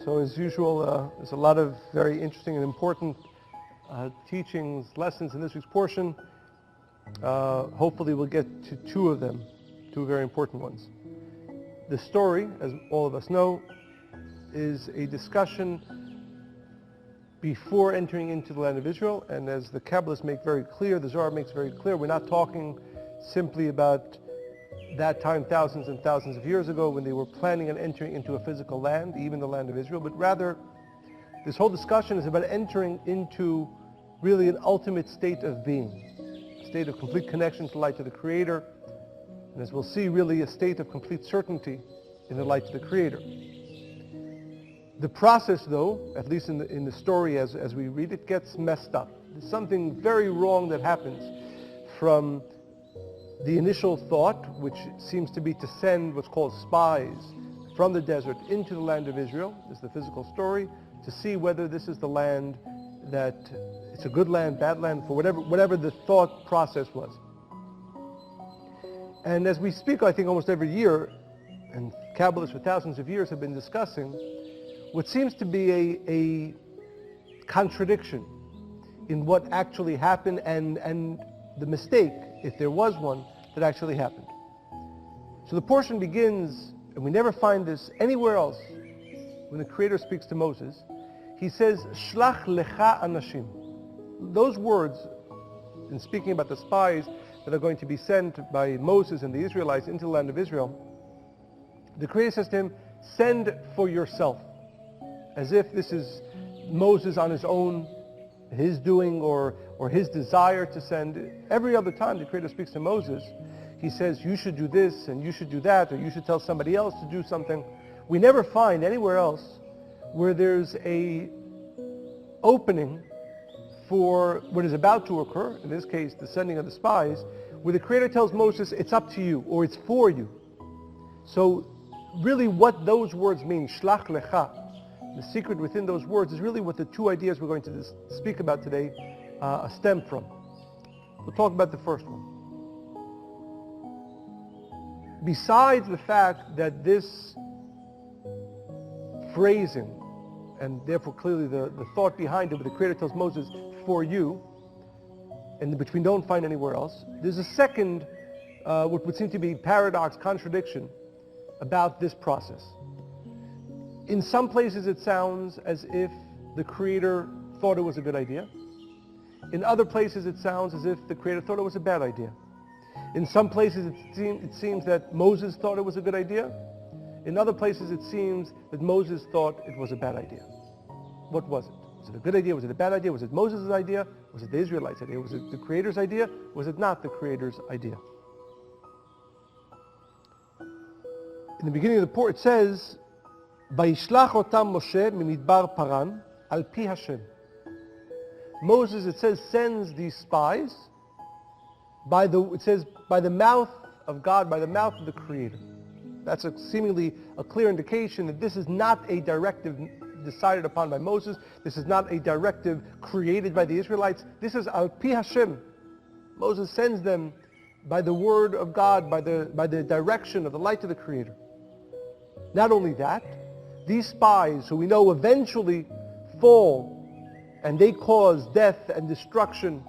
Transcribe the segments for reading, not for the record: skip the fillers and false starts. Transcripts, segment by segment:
So as usual, there's a lot of very interesting and important teachings, lessons in this week's portion. Hopefully we'll get to two of them, two very important ones. The story, as all of us know, is a discussion before entering into the land of Israel, and as the Kabbalists make very clear, the Zohar makes very clear, we're not talking simply about that time thousands and thousands of years ago when they were planning on entering into a physical land, even the land of Israel, but rather this whole discussion is about entering into really an ultimate state of being, a state of complete connection to the light of the Creator, and as we'll see, really a state of complete certainty in the light of the Creator. The process, though, at least in the story as we read it, gets messed up. There's something very wrong that happens from the initial thought, which seems to be to send what's called spies from the desert into the land of Israel, is the physical story, to see whether this is the land that it's a good land, bad land, for whatever the thought process was. And as we speak, I think almost every year, and Kabbalists for thousands of years have been discussing what seems to be a contradiction in what actually happened and the mistake, if there was one, that actually happened. So the portion begins, and we never find this anywhere else, when the Creator speaks to Moses, he says, Shlach lecha anashim. Those words, in speaking about the spies that are going to be sent by Moses and the Israelites into the land of Israel, the Creator says to him, send for yourself, as if this is Moses on his own, his doing or his desire to send. Every other time the Creator speaks to Moses, he says, you should do this and you should do that, or you should tell somebody else to do something. We never find anywhere else where there's a opening for what is about to occur, in this case the sending of the spies, where the Creator tells Moses, it's up to you, or it's for you. So really what those words mean, Shlach lecha, the secret within those words is really what the two ideas we're going to speak about today stem from. We'll talk about the first one. Besides the fact that this phrasing, and therefore clearly the thought behind it, where the Creator tells Moses, for you, and which we don't find anywhere else, there's a second, what would seem to be paradox, contradiction, about this process. In some places it sounds as if the Creator thought it was a good idea. In other places it sounds as if the Creator thought it was a bad idea. In some places it seems that Moses thought it was a good idea. In other places it seems that Moses thought it was a bad idea. What was it? Was it a good idea? Was it a bad idea? Was it Moses' idea? Was it the Israelites' idea? Was it the Creator's idea? Was it not the Creator's idea? In the beginning of the portion it says, Vayishlach otam Moshe mimidbar Paran al pi Hashem. Moses, it says, sends these spies by the mouth of God, by the mouth of the Creator. That's seemingly a clear indication that this is not a directive decided upon by Moses. This is not a directive created by the Israelites. This is al pi Hashem. Moses sends them by the word of God, by the direction of the light of the Creator. Not only that, these spies, who we know eventually fall, and they cause death and destruction,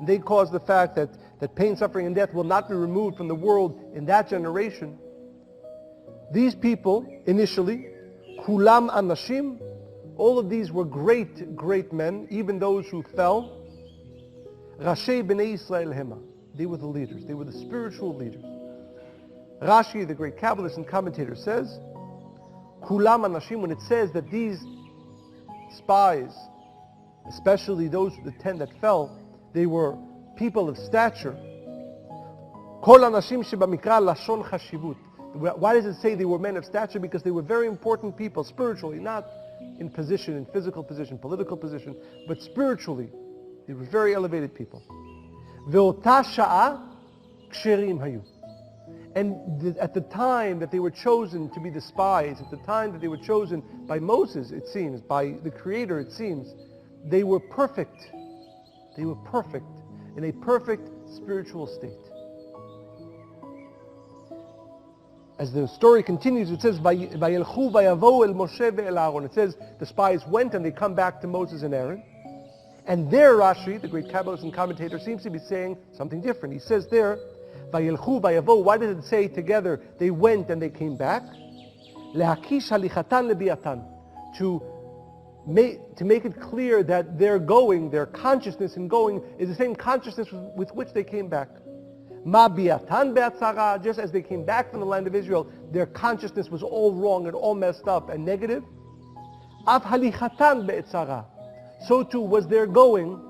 they cause the fact that pain, suffering, and death will not be removed from the world in that generation. These people, initially, kulam anashim, all of these were great, great men, even those who fell. Rashei b'nei Yisrael hema. They were the leaders. They were the spiritual leaders. Rashi, the great Kabbalist and commentator, says, kulam anashim, when it says that these spies, especially those, the 10 that fell, they were people of stature. Kol anashim shebamikra lashon chashivut. Why does it say they were men of stature? Because they were very important people, spiritually, not in position, in physical position, political position, but spiritually. They were very elevated people. Ve'ota sha'a ksherim hayu. And at the time that they were chosen to be the spies, at the time that they were chosen by Moses, it seems, by the Creator, it seems, they were perfect. They were perfect, in a perfect spiritual state. as the story continues, it says, "Vayelchu vayavo el Moshe ve'el Aaron." It says the spies went and they come back to Moses and Aaron. And there Rashi, the great Kabbalist and commentator, seems to be saying something different. He says there, "Vayelchu vayavo." Why did it say together they went and they came back? Lehakish halichatan lebiatan, to make it clear that their going, their consciousness in going, is the same consciousness with which they came back. Ma biatan be'atzara, just as they came back from the land of Israel, their consciousness was all wrong and all messed up and negative. Av halichatan be'atzara, so too was their going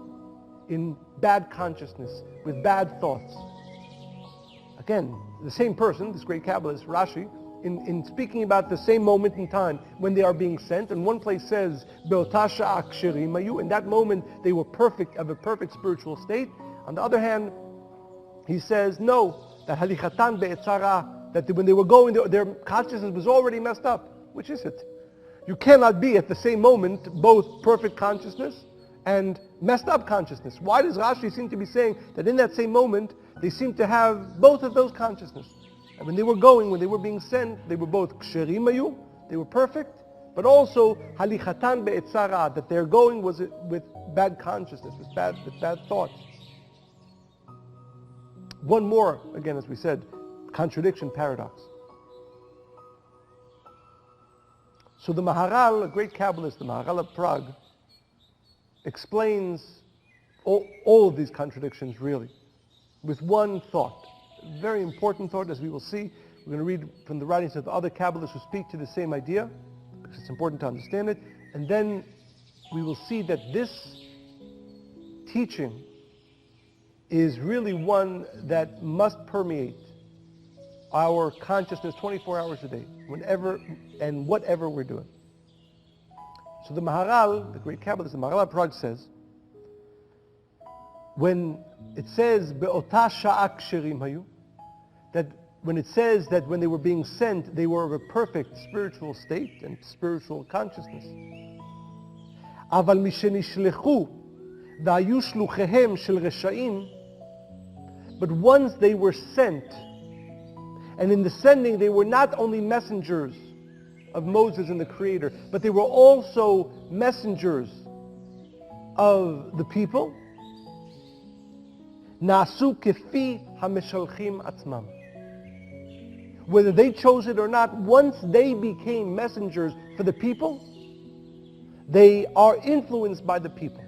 in bad consciousness, with bad thoughts. Again, the same person, this great Kabbalist, Rashi, in speaking about the same moment in time when they are being sent, and one place says, Be'ota sha'a ksherim hayu, in that moment they were perfect, of a perfect spiritual state. On the other hand, he says, no, that halichatan be'etzara, that when they were going, their consciousness was already messed up. Which is it? You cannot be at the same moment both perfect consciousness and messed up consciousness. Why does Rashi seem to be saying that in that same moment, they seem to have both of those consciousness? And when they were going, when they were being sent, they were both ksherim hayu, they were perfect, but also halichatan be'etzara, that their going was with bad consciousness, with bad thoughts. One more, again, as we said, contradiction, paradox. So the Maharal, a great Kabbalist, the Maharal of Prague, explains all of these contradictions really with one thought. A very important thought, as we will see. We're going to read from the writings of the other Kabbalists who speak to the same idea, because it's important to understand it. And then we will see that this teaching is really one that must permeate our consciousness 24 hours a day, whenever and whatever we're doing. So the Maharal, the great Kabbalist, the Maharal of Prague says, when it says, Be'ota sha'a ksherim hayu, that when it says that when they were being sent, they were of a perfect spiritual state and spiritual consciousness. Aval mishenishlechu v'ayu shluchehem shel reshaim, but once they were sent, and in the sending they were not only messengers of Moses and the Creator, but they were also messengers of the people. Nasu kefi hameshalchim atzmam. Whether they chose it or not, once they became messengers for the people, they are influenced by the people.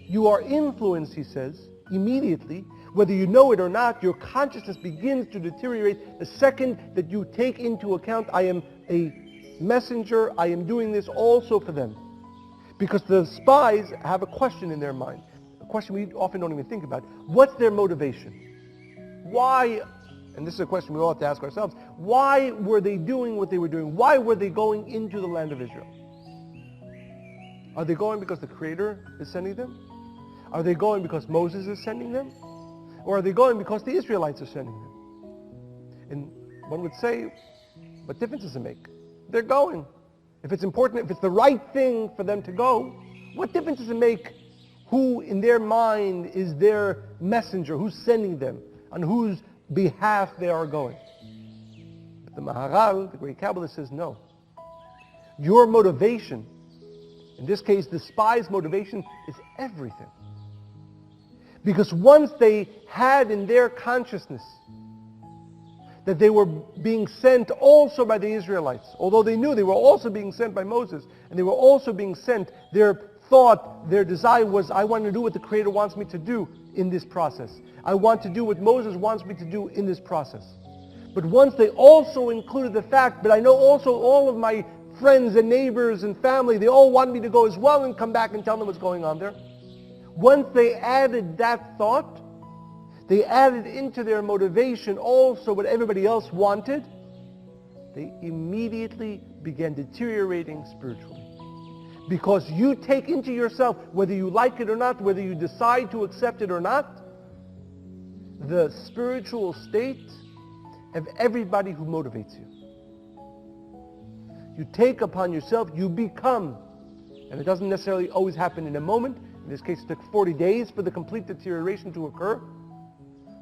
You are influenced, he says, immediately. Whether you know it or not, your consciousness begins to deteriorate the second that you take into account, I am a messenger, I am doing this also for them. Because the spies have a question in their mind, a question we often don't even think about. What's their motivation? Why, and this is a question we all have to ask ourselves, why were they doing what they were doing? Why were they going into the land of Israel? Are they going because the Creator is sending them? Are they going because Moses is sending them? Or are they going because the Israelites are sending them? And one would say, what difference does it make? They're going. If it's important, if it's the right thing for them to go, what difference does it make who in their mind is their messenger, who's sending them, on whose behalf they are going? But the Maharal, the great Kabbalist, says no. Your motivation, in this case the spy's motivation, is everything. Because once they had in their consciousness that they were being sent also by the Israelites, although they knew they were also being sent by Moses, and they were also being sent, their thought, their desire was, I want to do what the Creator wants me to do in this process. I want to do what Moses wants me to do in this process. But once they also included the fact, but I know also all of my friends and neighbors and family, they all want me to go as well and come back and tell them what's going on there. Once they added that thought, they added into their motivation also what everybody else wanted, they immediately began deteriorating spiritually. Because you take into yourself, whether you like it or not, whether you decide to accept it or not, the spiritual state of everybody who motivates you. You take upon yourself, you become, and it doesn't necessarily always happen in a moment. In this case, it took 40 days for the complete deterioration to occur.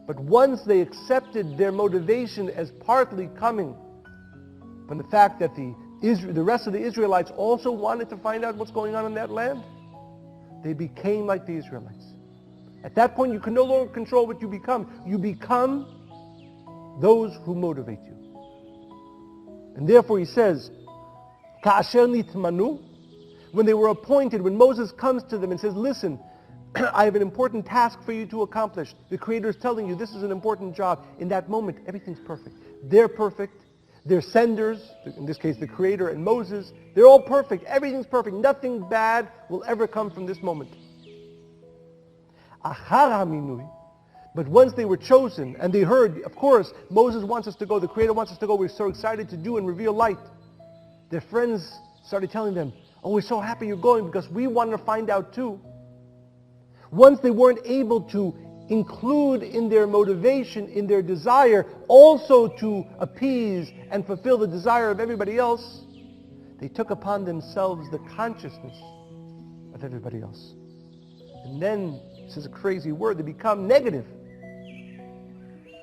But once they accepted their motivation as partly coming from the fact that the rest of the Israelites also wanted to find out what's going on in that land, they became like the Israelites. At that point, you can no longer control what you become. You become those who motivate you. And therefore he says, Ka'asher nitmanu, when they were appointed, when Moses comes to them and says, listen, I have an important task for you to accomplish. The Creator is telling you this is an important job. In that moment, everything's perfect. They're perfect. Their senders, in this case the Creator and Moses, they're all perfect. Everything's perfect. Nothing bad will ever come from this moment. Achar haminui, but once they were chosen and they heard, of course, Moses wants us to go, the Creator wants us to go, we're so excited to do and reveal light. Their friends started telling them, oh, we're so happy you're going because we want to find out too. Once they weren't able to include in their motivation, in their desire, also to appease and fulfill the desire of everybody else, they took upon themselves the consciousness of everybody else. And then, this is a crazy word, they become negative.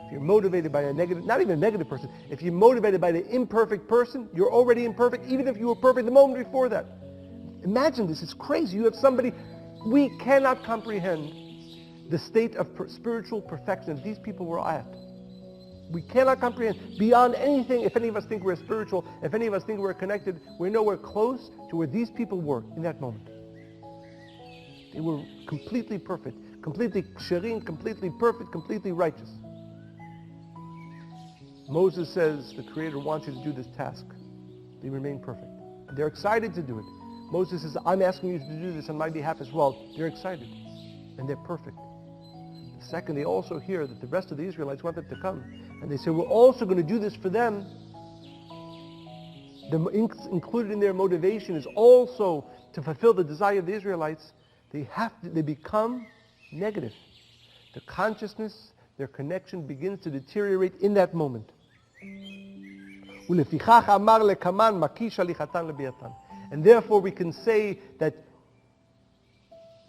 If you're motivated by a negative, not even a negative person, if you're motivated by the imperfect person, you're already imperfect, even if you were perfect the moment before that. Imagine this, it's crazy. You have somebody, we cannot comprehend the state of spiritual perfection these people were at. We cannot comprehend beyond anything. If any of us think we're spiritual, if any of us think we're connected, we're nowhere close to where these people were in that moment. They were completely perfect, completely ksherim, completely perfect, completely righteous. Moses says the Creator wants you to do this task. They remain perfect. They're excited to do it. Moses says, I'm asking you to do this on my behalf as well. They're excited. And they're perfect. The second, they also hear that the rest of the Israelites want them to come. And they say, we're also going to do this for them. Included in their motivation is also to fulfill the desire of the Israelites. They become negative. The consciousness, their connection begins to deteriorate in that moment. And therefore we can say that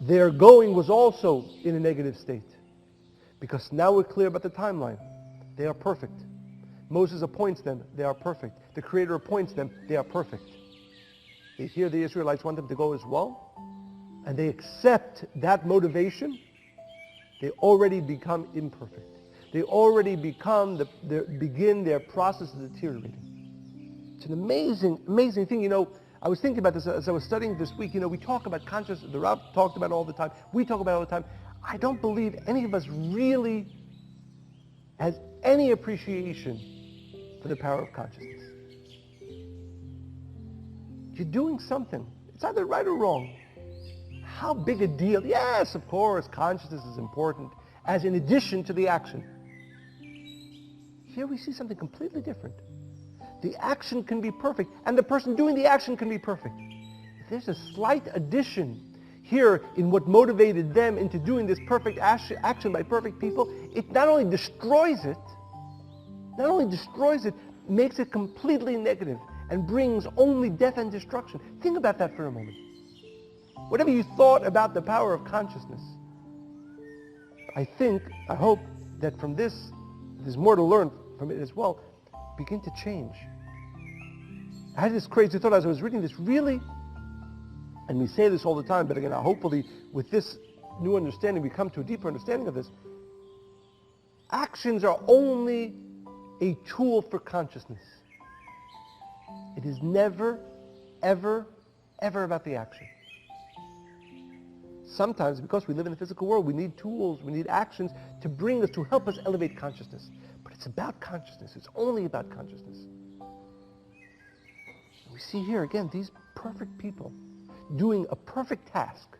their going was also in a negative state. Because now we're clear about the timeline. They are perfect. Moses appoints them, they are perfect. The Creator appoints them, they are perfect. They hear the Israelites want them to go as well, and they accept that motivation. They already become imperfect. They already begin their process of deteriorating. It's an amazing, amazing thing. You know, I was thinking about this as I was studying this week. You know, we talk about consciousness. The Rav talked about it all the time. We talk about it all the time. I don't believe any of us really has any appreciation for the power of consciousness. You're doing something. It's either right or wrong. How big a deal? Yes, of course, consciousness is important as in addition to the action. Here we see something completely different. The action can be perfect, and the person doing the action can be perfect. If there's a slight addition here in what motivated them into doing this perfect action by perfect people, it not only destroys it, makes it completely negative and brings only death and destruction. Think about that for a moment. Whatever you thought about the power of consciousness, I hope that from this, there's more to learn from it as well, begin to change. I had this crazy thought as I was reading this, really, and we say this all the time, but again, hopefully with this new understanding, we come to a deeper understanding of this. Actions are only a tool for consciousness. It is never, ever, ever about the action. Sometimes, because we live in the physical world, we need tools, we need actions to bring us, to help us elevate consciousness. But it's about consciousness. It's only about consciousness. And we see here, again, these perfect people doing a perfect task,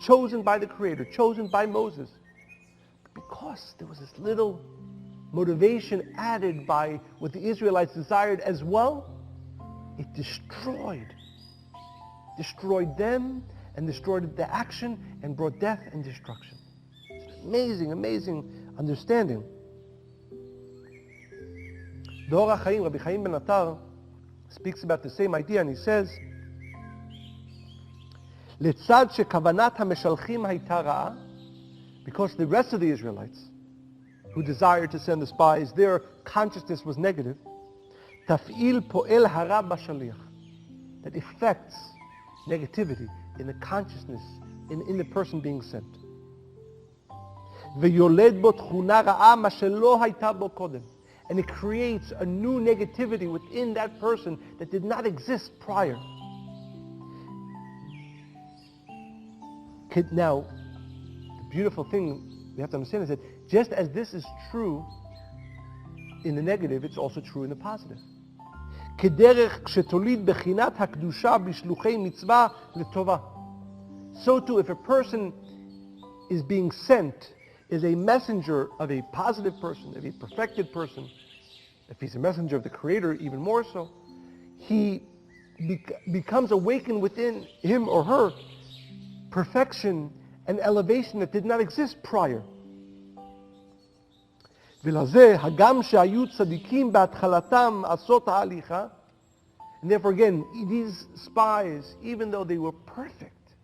chosen by the Creator, chosen by Moses. But because there was this little motivation added by what the Israelites desired as well, it destroyed them and destroyed the action and brought death and destruction. It's an amazing, amazing understanding. The Or HaChaim, Rabbi Chaim ben Attar, speaks about the same idea, and he says, לצד שכוונת המשלחים הייתה רעה, because the rest of the Israelites who desired to send the spies, their consciousness was negative, taf'il po'el hara b'shaliach, that affects negativity in the consciousness, in the person being sent. ויולד בו תכונה רעה מה שלא הייתה בו קודם. And it creates a new negativity within that person that did not exist prior. Now, the beautiful thing we have to understand is that just as this is true in the negative, it's also true in the positive. כדרך כשתוליד בחינת הקדושה בשלוחי מצווה לטובה. So too, if a person is being sent, is a messenger of a positive person, of a perfected person, if he's a messenger of the Creator, even more so, he becomes awakened within him or her perfection and elevation that did not exist prior. ולזה, הגם שהיו צדיקים בהתחלתם עשות ההליכה, and therefore again, these spies, even though they were perfect,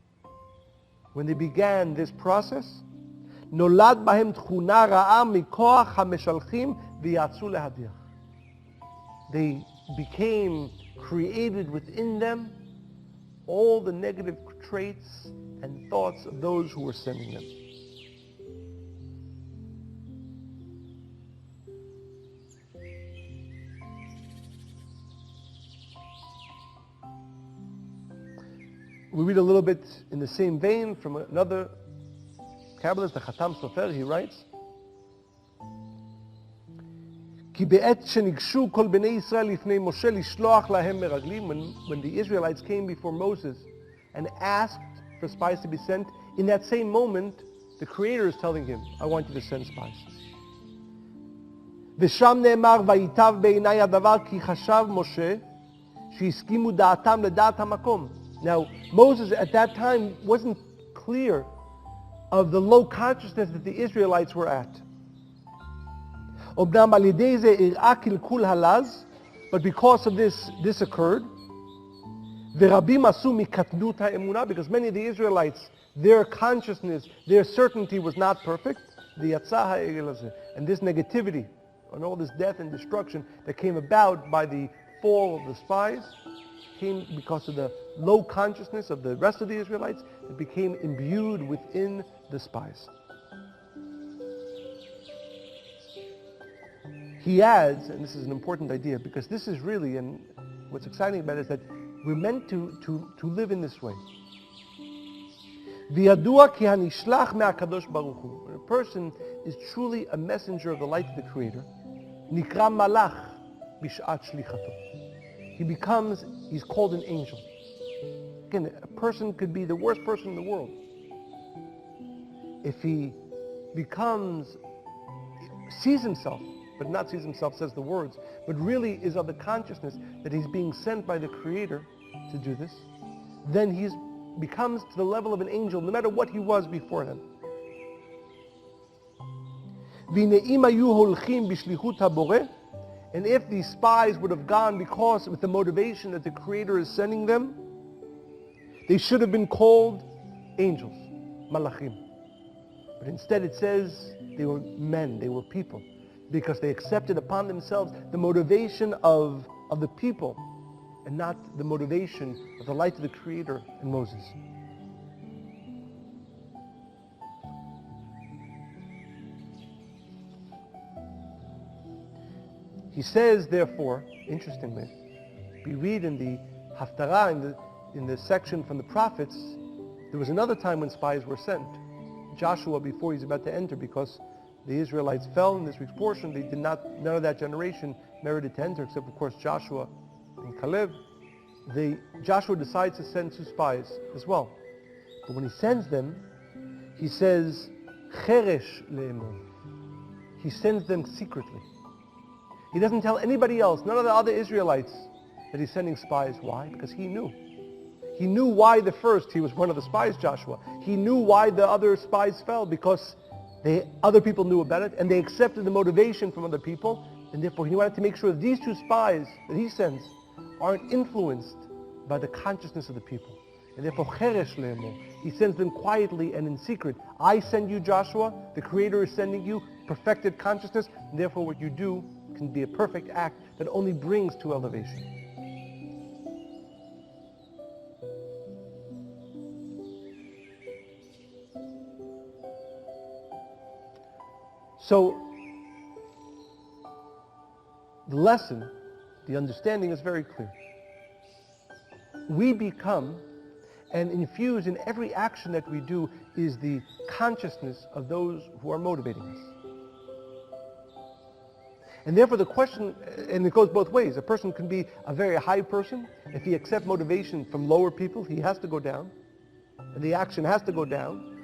when they began this process, נולד בהם תכונה רעה מכוח המשלחים ויעצו להדיח. They became created within them all the negative traits and thoughts of those who were sending them. We read a little bit in the same vein from another Kabbalist, the Khatam Sofer. He writes, כי בעת שניגשו כל בני ישראל לפני משה לשלוח להם מרגלים, when the Israelites came before Moses and asked for spies to be sent, in that same moment, the Creator is telling him, I want you to send spies. ושם נאמר, ויטב בעיני הדבר כי חשב משה שהסכימו דעתם לדעת המקום. Now, Moses at that time wasn't clear of the low consciousness that the Israelites were at. אומנם על ידי זה הראה קלקול הלז, but because of this occurred. ורבים עשו מקטנות האמונה, because many of the Israelites, their consciousness, their certainty was not perfect. ויצא העגל הזה. And this negativity, and all this death and destruction that came about by the fall of the spies, came because of the low consciousness of the rest of the Israelites that became imbued within the spies. He adds, and this is an important idea, because this is really, and what's exciting about it is that we're meant to live in this way. וידוע כי הנשלח מהקדוש ברוך הוא. When a person is truly a messenger of the light of the Creator, נקרא מלאך בשעת שליחתו. He's called an angel. Again, a person could be the worst person in the world. If he sees himself, but not sees himself, says the words, but really is of the consciousness that he's being sent by the Creator to do this, then he becomes to the level of an angel, no matter what he was beforehand. ואם היו הולכים בשליחות הבורא, and if these spies would have gone because with the motivation that the Creator is sending them, they should have been called angels, malachim. But instead it says they were men, they were people, because they accepted upon themselves the motivation of the people and not the motivation of the light of the Creator and Moses. He says, therefore, interestingly, we read in the Haftarah, in the section from the prophets, there was another time when spies were sent. Joshua, before he's about to enter, because the Israelites fell in this week's portion, none of that generation merited to enter, except of course Joshua and Caleb. Joshua decides to send 2 spies as well. But when he sends them, he says, cheresh le'emor. He sends them secretly. He doesn't tell anybody else, none of the other Israelites, that he's sending spies. Why? Because he knew. He knew why he was one of the spies, Joshua. He knew why the other spies fell, because other people knew about it, and they accepted the motivation from other people, and therefore he wanted to make sure that these 2 spies that he sends aren't influenced by the consciousness of the people. And therefore, cheresh le'emor, he sends them quietly and in secret. I send you, Joshua, the Creator is sending you perfected consciousness, and therefore what you do can be a perfect act that only brings to elevation. So, the lesson, the understanding is very clear. We become, and infused in every action that we do, is the consciousness of those who are motivating us. And therefore the question, and it goes both ways, a person can be a very high person. If he accepts motivation from lower people, he has to go down, and the action has to go down.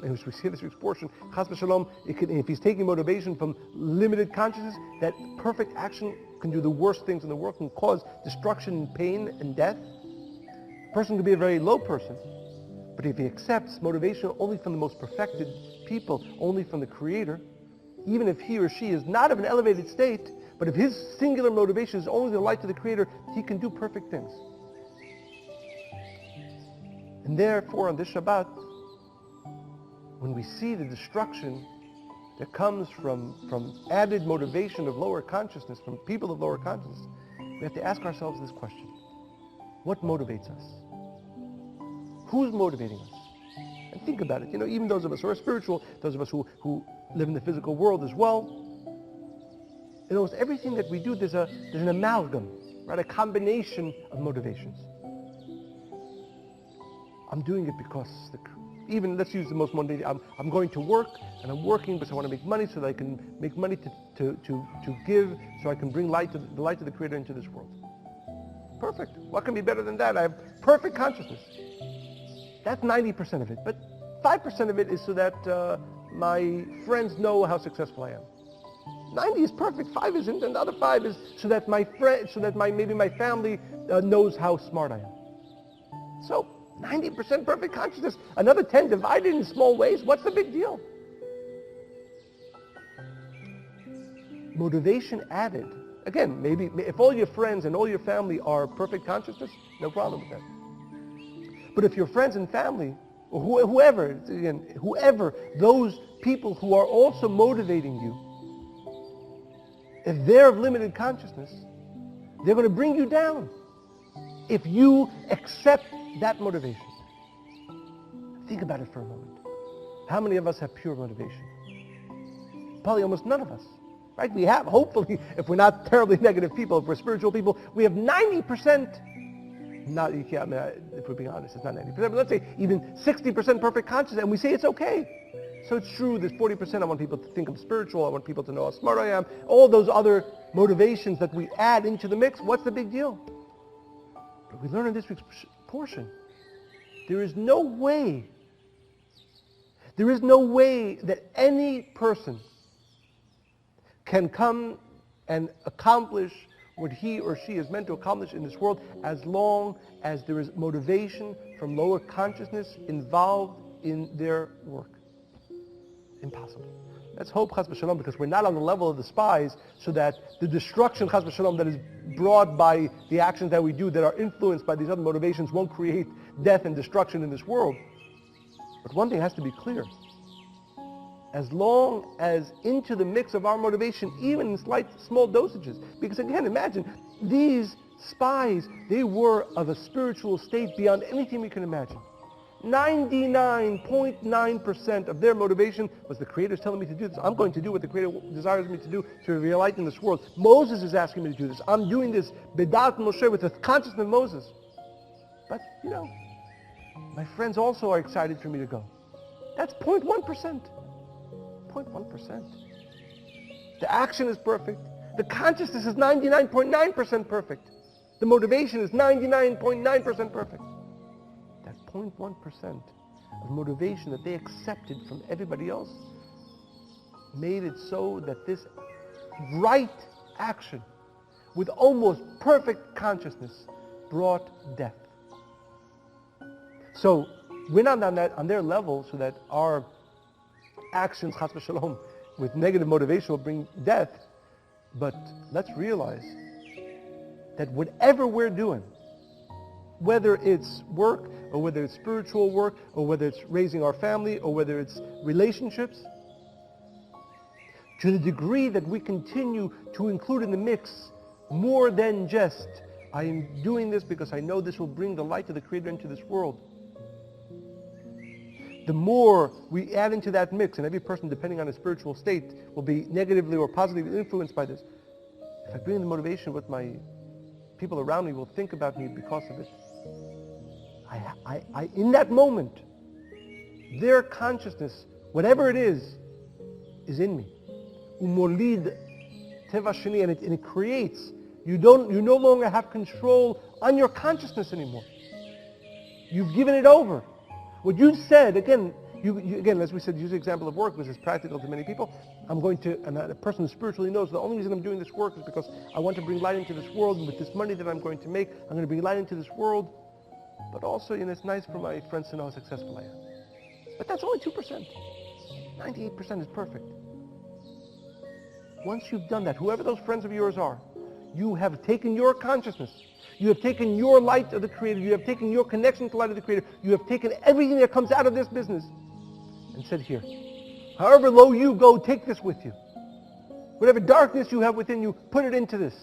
And as we see in this week's portion, Chas v'Shalom, if he's taking motivation from limited consciousness, that perfect action can do the worst things in the world, can cause destruction and pain and death. A person can be a very low person, but if he accepts motivation only from the most perfected people, only from the Creator, even if he or she is not of an elevated state, but if his singular motivation is only the light to the Creator, he can do perfect things. And therefore, on this Shabbat, when we see the destruction that comes from added motivation of lower consciousness, from people of lower consciousness, we have to ask ourselves this question. What motivates us? Who's motivating us? And think about it. Even those of us who are spiritual, those of us who live in the physical world as well, in almost everything that we do, there's an amalgam, right? A combination of motivations. I'm doing it because even, let's use the most mundane, I'm going to work, and I'm working because I want to make money so that I can make money to give, so I can bring the light to the Creator into this world. Perfect. What can be better than that? I have perfect consciousness. That's 90% of it. But 5% of it is so that my friends know how successful I am. 90 is perfect, 5 isn't, and the other 5 is so that maybe my family knows how smart I am. So 90% perfect consciousness. Another 10 divided in small ways. What's the big deal? Motivation added. Again, maybe if all your friends and all your family are perfect consciousness, no problem with that. But if your friends and family, or whoever, those people who are also motivating you, if they're of limited consciousness, they're going to bring you down. If you accept that motivation. Think about it for a moment. How many of us have pure motivation? Probably almost none of us. Right? We have, hopefully, if we're not terribly negative people, if we're spiritual people, we have 90%, if we're being honest, it's not 90%, but let's say even 60% perfect consciousness, and we say it's okay. So it's true, there's 40% I want people to think I'm spiritual, I want people to know how smart I am, all those other motivations that we add into the mix, what's the big deal? But we learn in this week's portion, there is no way that any person can come and accomplish what he or she is meant to accomplish in this world as long as there is motivation from lower consciousness involved in their work. Impossible. Let's hope, Chas v'Shalom, because we're not on the level of the spies, so that the destruction, Chas v'Shalom, that is brought by the actions that we do that are influenced by these other motivations won't create death and destruction in this world. But one thing has to be clear. As long as into the mix of our motivation, even in slight, small dosages, because again, imagine, these spies, they were of a spiritual state beyond anything we can imagine. 99.9% of their motivation was the Creator's telling me to do this. I'm going to do what the Creator desires me to do to reveal light in this world. Moses is asking me to do this. I'm doing this Bedat Moshe, with the consciousness of Moses. But, my friends also are excited for me to go. That's 0.1%. 0.1%. The action is perfect. The consciousness is 99.9% perfect. The motivation is 99.9% perfect. That 0.1% of motivation that they accepted from everybody else made it so that this right action with almost perfect consciousness brought death. So we're not on their level so that our actions, Chas v'Shalom, with negative motivation will bring death. But let's realize that whatever we're doing, whether it's work, or whether it's spiritual work, or whether it's raising our family, or whether it's relationships, to the degree that we continue to include in the mix more than just, I am doing this because I know this will bring the light of the Creator into this world. The more we add into that mix, and every person, depending on his spiritual state, will be negatively or positively influenced by this. If I bring the motivation with my people around me will think about me because of it. I in that moment, their consciousness, whatever it is in me. Umolid teva sheni, and it creates. You no longer have control on your consciousness anymore. You've given it over. What you said, again, again, as we said, use the example of work, which is practical to many people. I'm going to, and a person who spiritually knows the only reason I'm doing this work is because I want to bring light into this world, and with this money that I'm going to make, I'm going to bring light into this world. But also, it's nice for my friends to know how successful I am. But that's only 2%. 98% is perfect. Once you've done that, whoever those friends of yours are, you have taken your consciousness, you have taken your light of the Creator, you have taken your connection to the light of the Creator, you have taken everything that comes out of this business and said, here, however low you go, take this with you. Whatever darkness you have within you, put it into this.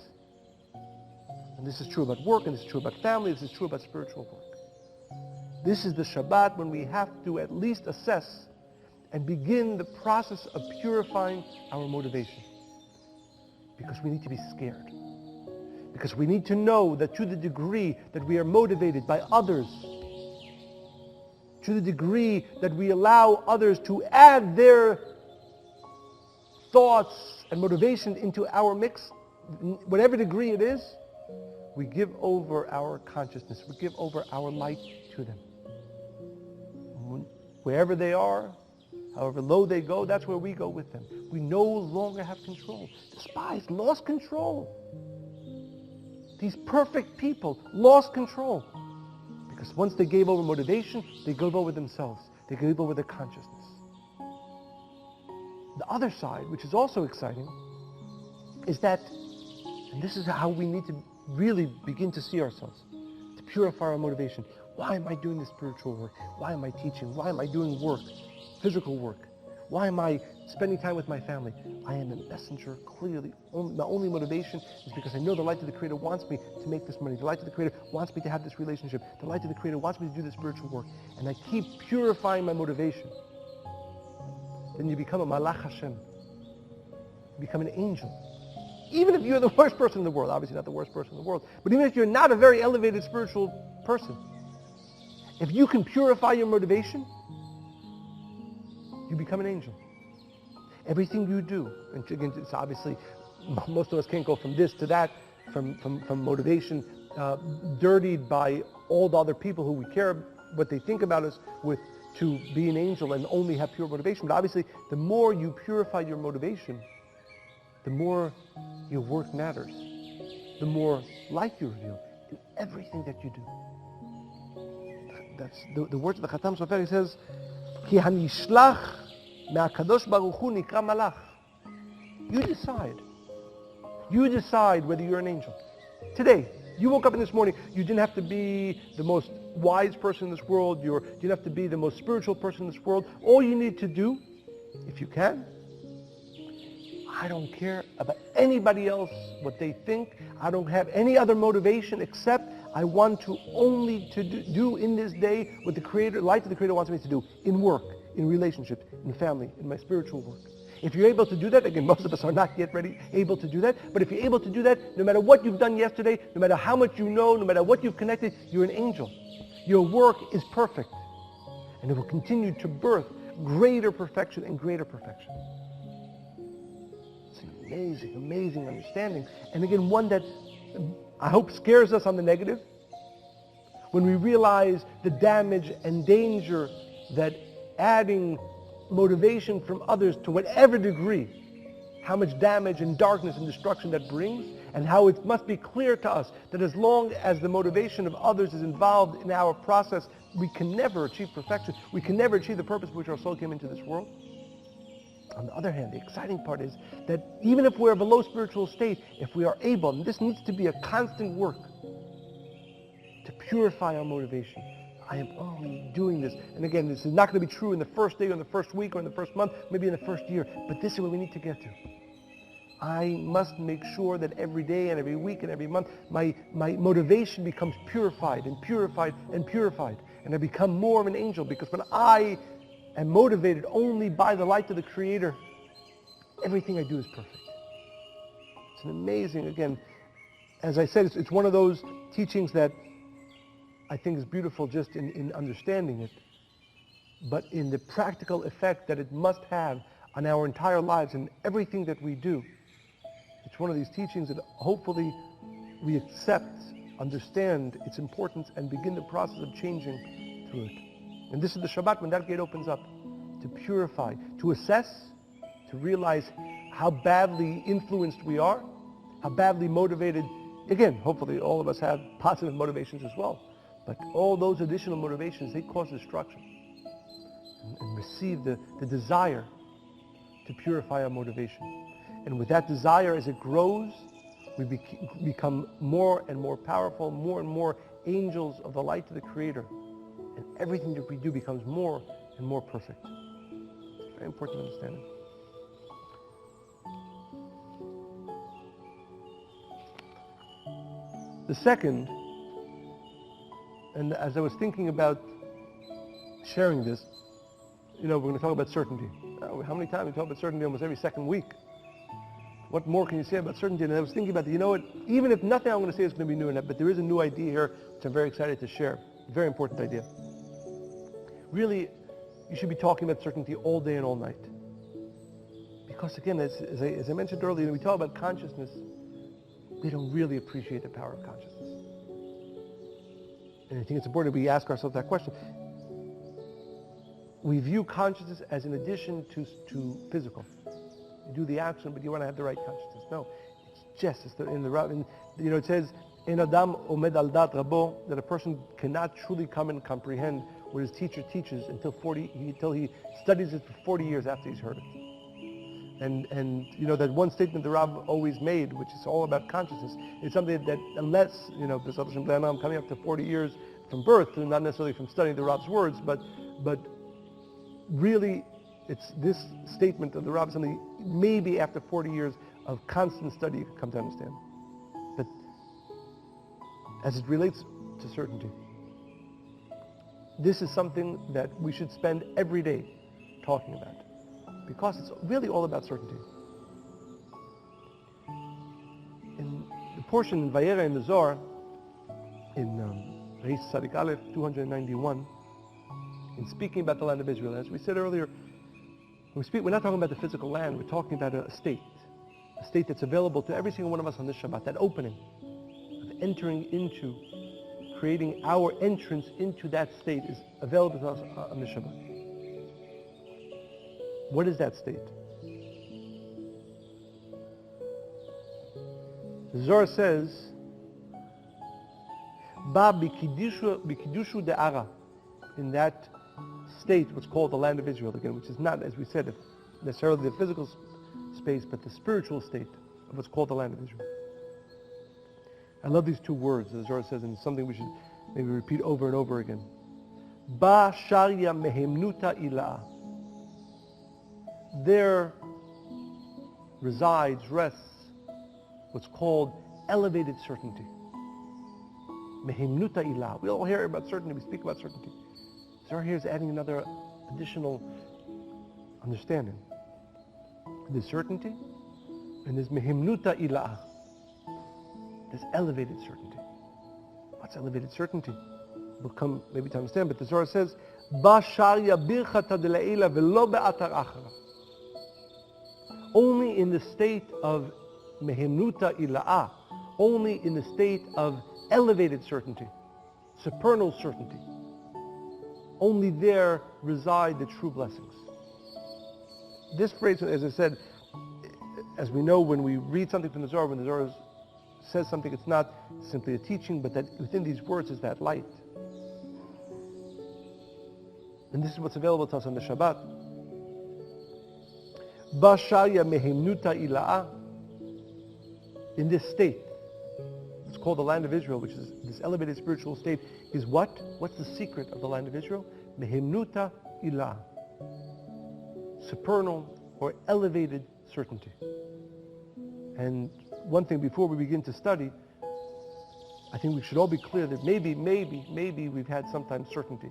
And this is true about work, and this is true about family, this is true about spiritual work. This is the Shabbat when we have to at least assess and begin the process of purifying our motivation. Because we need to be scared. Because we need to know that to the degree that we are motivated by others, to the degree that we allow others to add their thoughts and motivation into our mix, whatever degree it is, we give over our consciousness, we give over our light to them. Wherever they are, however low they go, that's where we go with them. We no longer have control. The spies lost control. These perfect people lost control. Because once they gave over motivation, they gave over themselves. They gave over their consciousness. The other side, which is also exciting, is that, and this is how we need to really begin to see ourselves, to purify our motivation. Why am I doing this spiritual work? Why am I teaching? Why am I doing work? Physical work. Why am I spending time with my family? I am a messenger, clearly. My only motivation is because I know the light of the Creator wants me to make this money. The light of the Creator wants me to have this relationship. The light of the Creator wants me to do this spiritual work. And I keep purifying my motivation. Then you become a malach Hashem. You become an angel. Even if you're the worst person in the world, obviously not the worst person in the world, but even if you're not a very elevated spiritual person, if you can purify your motivation, you become an angel. Everything you do, and again, it's obviously, most of us can't go from this to that, from motivation, dirtied by all the other people who we care what they think about us with, to be an angel and only have pure motivation. But obviously, the more you purify your motivation, the more your work matters, the more light you reveal in everything that you do. That's the words of the Khatam Sofer. He says, Ki hanishlach me'akadosh baruch hu nikra malach. You decide. You decide whether you're an angel. Today, you woke up in this morning, you didn't have to be the most wise person in this world, you didn't have to be the most spiritual person in this world. All you need to do, if you can, I don't care about anybody else, what they think. I don't have any other motivation except I want to only to do in this day what the Creator, light of the Creator wants me to do, in work, in relationships, in family, in my spiritual work. If you're able to do that, again, most of us are not yet able to do that, but if you're able to do that, no matter what you've done yesterday, no matter how much you know, no matter what you've connected, you're an angel. Your work is perfect. And it will continue to birth greater perfection and greater perfection. It's an amazing, amazing understanding. And again, one that I hope scares us on the negative. When we realize the damage and danger that adding motivation from others to whatever degree, how much damage and darkness and destruction that brings, and how it must be clear to us that as long as the motivation of others is involved in our process, we can never achieve perfection. We can never achieve the purpose for which our soul came into this world. On the other hand, the exciting part is that even if we're of a low spiritual state, if we are able, and this needs to be a constant work, to purify our motivation. I am only doing this. And again, this is not going to be true in the first day or in the first week or in the first month, maybe in the first year, but this is where we need to get to. I must make sure that every day and every week and every month, my motivation becomes purified and purified and purified. And I become more of an angel, because when I am motivated only by the light of the Creator, everything I do is perfect. It's an amazing, again, as I said, it's one of those teachings that I think is beautiful just in understanding it, but in the practical effect that it must have on our entire lives and everything that we do. It's one of these teachings that hopefully we accept, understand its importance, and begin the process of changing through it. And this is the Shabbat, when that gate opens up, to purify, to assess, to realize how badly influenced we are, how badly motivated. Again, hopefully all of us have positive motivations as well, but all those additional motivations, they cause destruction. And receive the desire to purify our motivation. And with that desire, as it grows, we become more and more powerful, more and more angels of the light of the Creator. And everything that we do becomes more and more perfect. It's very important to understand it. The second, and as I was thinking about sharing this, we're going to talk about certainty. How many times we talk about certainty? Almost every second week. What more can you say about certainty? And I was thinking about, even if nothing I'm going to say is going to be new enough, but there is a new idea here which I'm very excited to share. Very important idea. Really, you should be talking about certainty all day and all night. Because again, as I mentioned earlier, when we talk about consciousness, we don't really appreciate the power of consciousness. And I think it's important that we ask ourselves that question. We view consciousness as an addition to physical. You do the action, but you want to have the right consciousness. No, it's just in the route. It says, "En adam omed al dat rabo," that a person cannot truly come and comprehend what his teacher teaches until he studies it for 40 years after he's heard it. And that one statement the Rav always made, which is all about consciousness, is something that unless I'm coming up to 40 years from birth, not necessarily from studying the Rav's words, but really, it's this statement of the Rav, something maybe after 40 years of constant study you can come to understand. But as it relates to certainty, this is something that we should spend every day talking about, because it's really all about certainty. In the portion in Vayera in the Zohar, in Reis Tzadik Aleph 291, in speaking about the land of Israel, as we said earlier, we're not talking about the physical land, we're talking about a state that's available to every single one of us on this Shabbat. That opening of entering into, creating our entrance into that state is available to us on this Shabbat. What is that state? The Zohar says, Ba bikidushu de'ara, in that state, what's called the land of Israel, again, which is not, as we said, necessarily the physical space, but the spiritual state of what's called the land of Israel. I love these two words, as Zohar says, and it's something we should maybe repeat over and over again. Ba sharya mehemnuta ila'a. There rests what's called elevated certainty. Mehemnuta ila'a. We all hear about certainty, we speak about certainty. Zohar here is adding another additional understanding. There's certainty, and there's mehemnuta ila'a. There's elevated certainty. What's elevated certainty? We'll come maybe to understand, but the Zohar says, Ba sharya birchata de la'ila velo be'atar achara. Only in the state of mehemnuta ila'a, only in the state of elevated certainty, supernal certainty, only there reside the true blessings. This phrase, as I said, as we know, when we read something from the Zohar, when the Zohar says something, it's not simply a teaching, but that within these words is that light. And this is what's available to us on the Shabbat. Bashaya mehemnuta ila'a. In this state, it's called the land of Israel, which is this elevated spiritual state, is what? What's the secret of the land of Israel? Mehemnuta ila'a. Supernal or elevated certainty. And one thing before we begin to study, I think we should all be clear that maybe we've had sometimes certainty.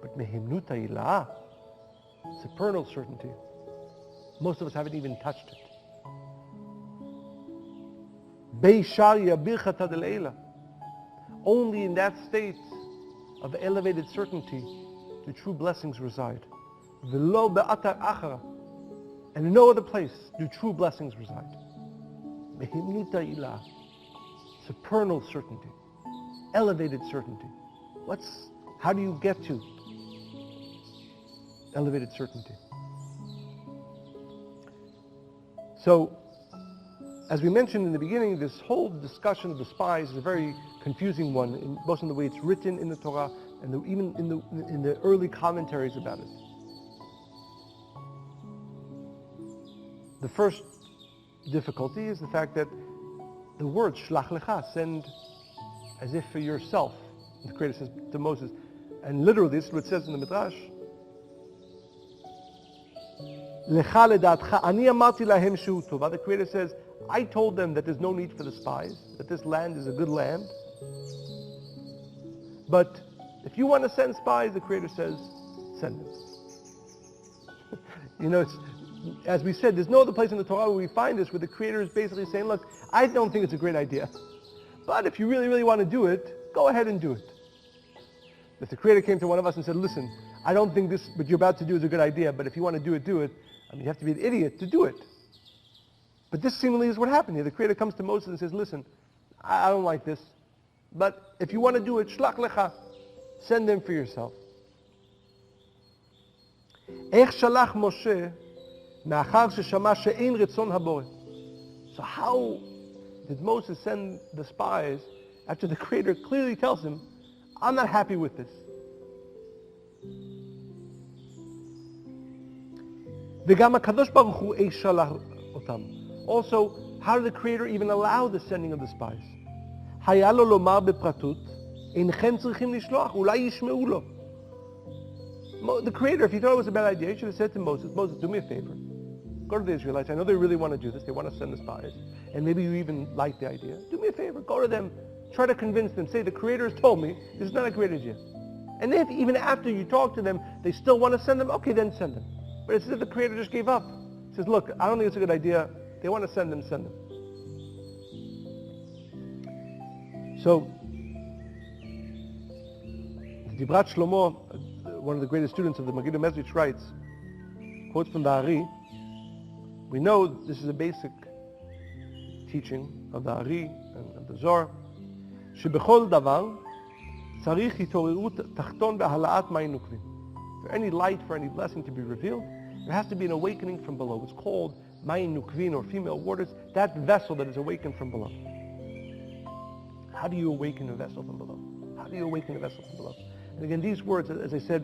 But mehimnuta ilah, supernal certainty, most of us haven't even touched it. Only in that state of elevated certainty do true blessings reside. And in no other place do true blessings reside. Supernal certainty, elevated certainty. How do you get to elevated certainty? So, as we mentioned in the beginning, this whole discussion of the spies is a very confusing one, both in the way it's written in the Torah and even in the early commentaries about it. The first difficulty is the fact that the word Shlach lecha, send as if for yourself, the Creator says to Moses, and literally this is what it says in the Midrash, Lecha ledatcha ani amarti lahem shehu tova. The Creator says, I told them that there's no need for the spies, that this land is a good land. But if you want to send spies, the Creator says, send them. As we said, there's no other place in the Torah where we find this, where the Creator is basically saying, look, I don't think it's a great idea. But if you really, really want to do it, go ahead and do it. If the Creator came to one of us and said, listen, I don't think this, what you're about to do is a good idea, but if you want to do it, do it. I mean, you have to be an idiot to do it. But this seemingly is what happened here. The Creator comes to Moses and says, listen, I don't like this, but if you want to do it, Shlach lecha, send them for yourself. Ech shalach Moshe me'achar sheshama she'ein retzon haboreh. So how did Moses send the spies after the Creator clearly tells him, I'm not happy with this? V'gam HaKadosh Baruch Hu eish shalach otam. Also, how did the Creator even allow the sending of the spies? היה לו לומר בפרטות, אינכם צריכים לשלוח, אולי ישמעו לו. The Creator, if he thought it was a bad idea, he should have said to Moses, do me a favor. Go to the Israelites. I know they really want to do this. They want to send the spies. And maybe you even like the idea. Do me a favor. Go to them. Try to convince them. Say, the Creator has told me this is not a great idea. And if even after you talk to them, they still want to send them, okay, then send them. But it's as if the Creator just gave up. He says, look, I don't think it's a good idea. They want to send them, send them. So, the Dibrat Shlomo, one of the greatest students of the Megillah Mezrich, writes, quotes from the Ari, we know this is a basic teaching of the Ari and of the Zohar, שבכל דבר צריך התעוררות תחתון בהעלאת מים נוקבים. For any light, for any blessing to be revealed, there has to be an awakening from below. It's called mayim nukvin, or female waters, that vessel that is awakened from below. How do you awaken a vessel from below? How do you awaken a vessel from below? And again, these words, as I said,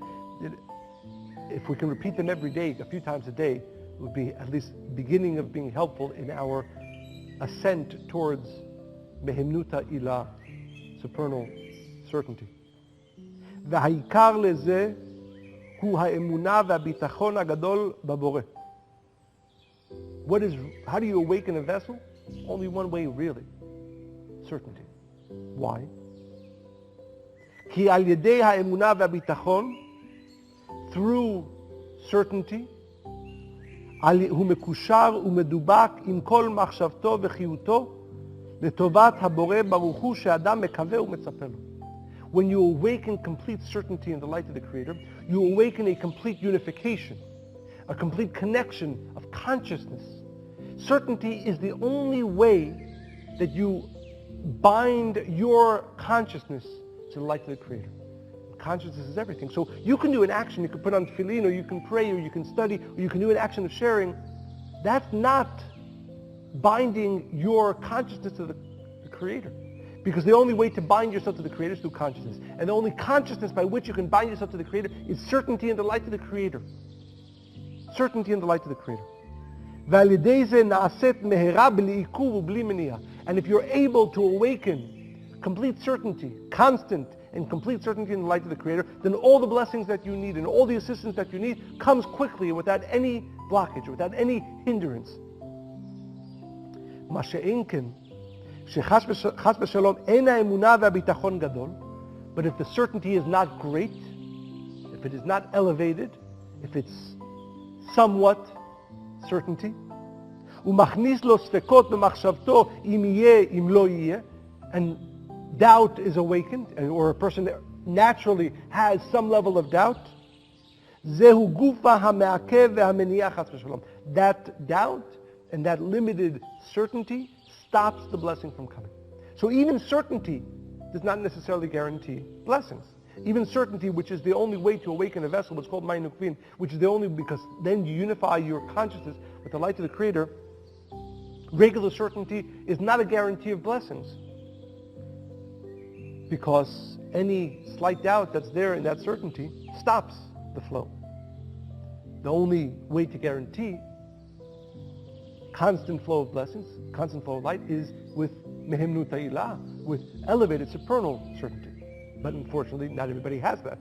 if we can repeat them every day, a few times a day, would be at least beginning of being helpful in our ascent towards mehimnuta ilah, supernal certainty. והעיקר לזה הוא האמונה והביטחון הגדול בבורא. How do you awaken a vessel? Only one way, really. Certainty. Why? כי על ידי האמונה והביטחון, through certainty, הוא מקושר ומדובק עם כל מחשבתו וחיותו לטובת הבורא ברוך הוא שאדם מקווה ומצפה לו. When you awaken complete certainty in the light of the Creator, you awaken a complete unification, a complete connection of consciousness. Certainty is the only way that you bind your consciousness to the light of the Creator. Consciousness is everything. So you can do an action, you can put on tefillin, or you can pray, or you can study, or you can do an action of sharing. That's not binding your consciousness to the Creator. Because the only way to bind yourself to the Creator is through consciousness. And the only consciousness by which you can bind yourself to the Creator is certainty in the light of the Creator. Certainty in the light of the Creator. And if you're able to awaken complete certainty, constant and complete certainty in the light of the Creator, then all the blessings that you need and all the assistance that you need comes quickly and without any blockage, without any hindrance. מה שאין כן, שחס ושלום אין האמונה והביטחון גדול, but if the certainty is not great, if it is not elevated, if it's somewhat certainty, ומכניס לו ספקות במחשבתו אם יהיה, אם לא יהיה, and doubt is awakened, or a person naturally has some level of doubt, זהו גופה המעכב והמניע חס ושלום. That doubt and that limited certainty stops the blessing from coming. So even certainty does not necessarily guarantee blessings. Even certainty, which is the only way to awaken a vessel, what's called Mayin Ukvin, which is the only, because then you unify your consciousness with the light of the Creator, regular certainty is not a guarantee of blessings. Because any slight doubt that's there in that certainty stops the flow. The only way to guarantee constant flow of blessings, constant flow of light, is with mehemnut ha'ilah, with elevated supernal certainty. But unfortunately, not everybody has that.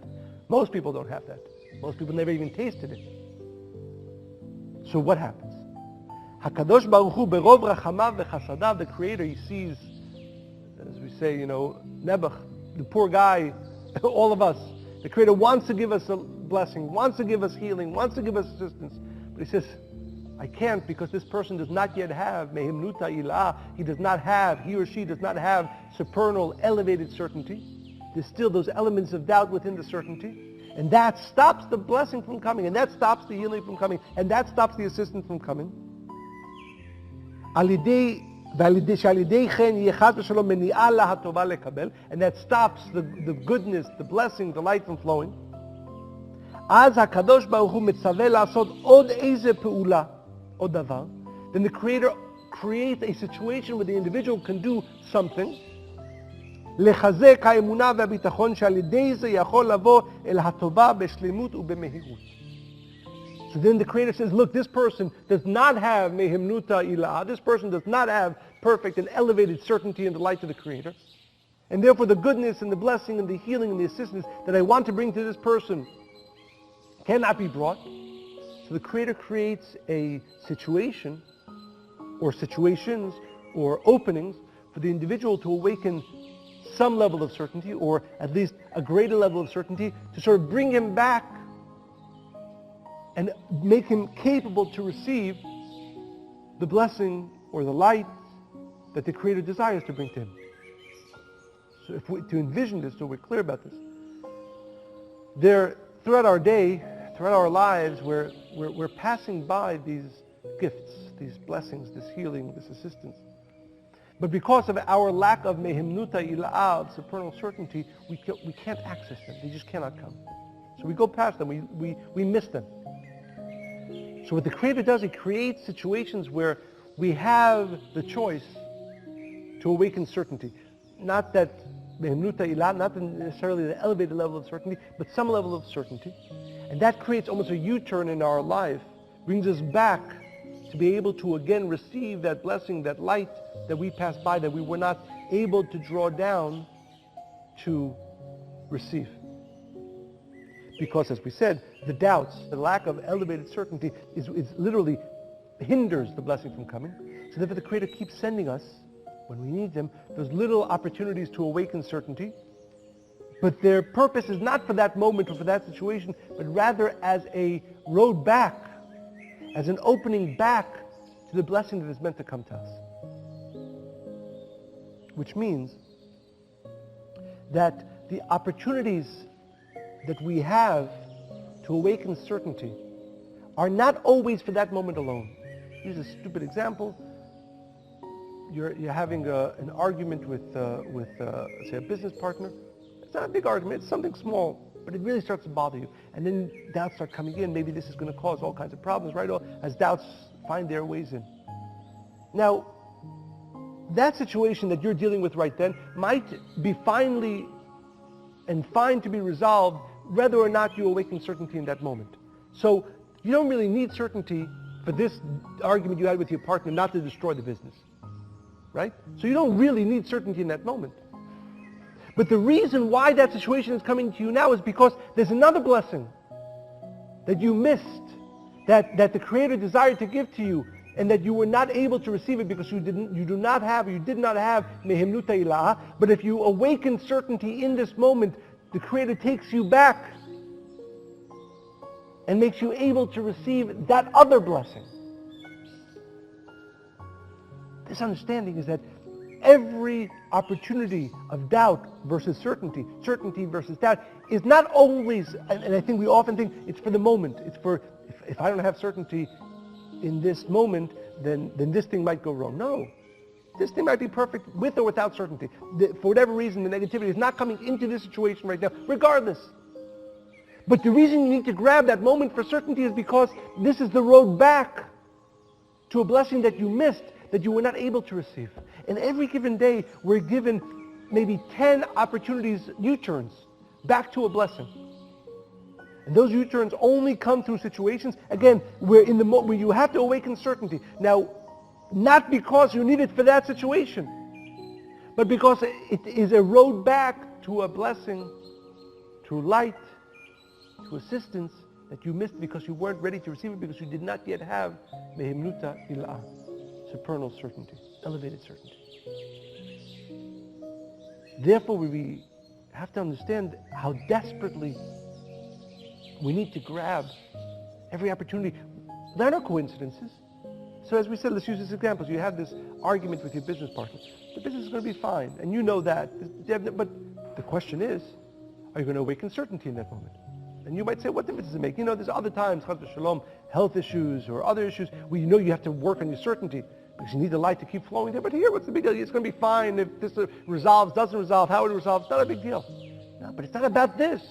Most people don't have that. Most people never even tasted it. So what happens? HaKadosh Baruch Hu berov rachamav v'chasadav, the Creator, He sees, as we say, Nebuch, the poor guy, all of us. The Creator wants to give us a blessing, wants to give us healing, wants to give us assistance. But He says, I can't, because this person does not yet have mehemnut ha'ilah. He or she does not have supernal, elevated certainty. There's still those elements of doubt within the certainty. And that stops the blessing from coming. And that stops the healing from coming. And that stops the assistance from coming. And that stops the goodness, the blessing, the light from flowing. Then the Creator creates a situation where the individual can do something. לחזק האמונה והביטחון שעל ידי זה יכול לבוא אל הטובה בשלמות ובמהירות. So then the Creator says, look, this person does not have mehemnut ha'ilah. This person does not have perfect and elevated certainty in the light of the Creator. And therefore the goodness and the blessing and the healing and the assistance that I want to bring to this person cannot be brought. So the Creator creates a situation or situations or openings for the individual to awaken some level of certainty, or at least a greater level of certainty, to sort of bring him back and make him capable to receive the blessing or the light that the Creator desires to bring to him. So to envision this, so we're clear about this, throughout our day, throughout our lives, we're passing by these gifts, these blessings, this healing, this assistance. But because of our lack of mehemnut ha'ilah, of supernal certainty, we can't access them. They just cannot come. So we go past them. We miss them. So what the Creator does, He creates situations where we have the choice to awaken certainty. Not that mehemnut ha'ilah, not necessarily the elevated level of certainty, but some level of certainty. And that creates almost a U-turn in our life, brings us back to be able to again receive that blessing, that light that we passed by, that we were not able to draw down to receive. Because, as we said, the doubts, the lack of elevated certainty is literally hinders the blessing from coming. So therefore the Creator keeps sending us, when we need them, those little opportunities to awaken certainty. But their purpose is not for that moment or for that situation, but rather as a road back, as an opening back to the blessing that is meant to come to us. Which means that the opportunities that we have to awaken certainty are not always for that moment alone. Here's a stupid example. You're having an argument with say, a business partner. It's not a big argument, it's something small, but it really starts to bother you. And then doubts start coming in. Maybe this is going to cause all kinds of problems, right? As doubts find their ways in. Now, that situation that you're dealing with right then might be fine to be resolved whether or not you awaken certainty in that moment. So you don't really need certainty for this argument you had with your partner not to destroy the business, right? So you don't really need certainty in that moment. But the reason why that situation is coming to you now is because there's another blessing that you missed, that the Creator desired to give to you and that you were not able to receive it because you did not have mehemnuta ilaha. But if you awaken certainty in this moment, the Creator takes you back and makes you able to receive that other blessing. This understanding is that every opportunity of doubt versus certainty, certainty versus doubt, is not always, and I think we often think it's for the moment. It's for, if I don't have certainty in this moment, then this thing might go wrong. No. This thing might be perfect with or without certainty. For whatever reason, the negativity is not coming into this situation right now, regardless. But the reason you need to grab that moment for certainty is because this is the road back to a blessing that you missed, that you were not able to receive. And every given day, we're given maybe 10 opportunities, U-turns, back to a blessing. And those U-turns only come through situations, again, where you have to awaken certainty. Now, not because you need it for that situation, but because it is a road back to a blessing, to light, to assistance that you missed because you weren't ready to receive it, because you did not yet have mehemnuta ilaha, supernal certainty, elevated certainty. Therefore, we have to understand how desperately we need to grab every opportunity. There are no coincidences. So as we said, let's use this example. So you have this argument with your business partner. The business is going to be fine, and you know that. But the question is, are you going to awaken certainty in that moment? And you might say, what difference does it make? You know, there's other times, chas v'shalom, health issues or other issues, where you know you have to work on your certainty because you need the light to keep flowing there. But here, what's the big deal? It's going to be fine. If this resolves, doesn't resolve, how it resolves, it's not a big deal. No, but it's not about this.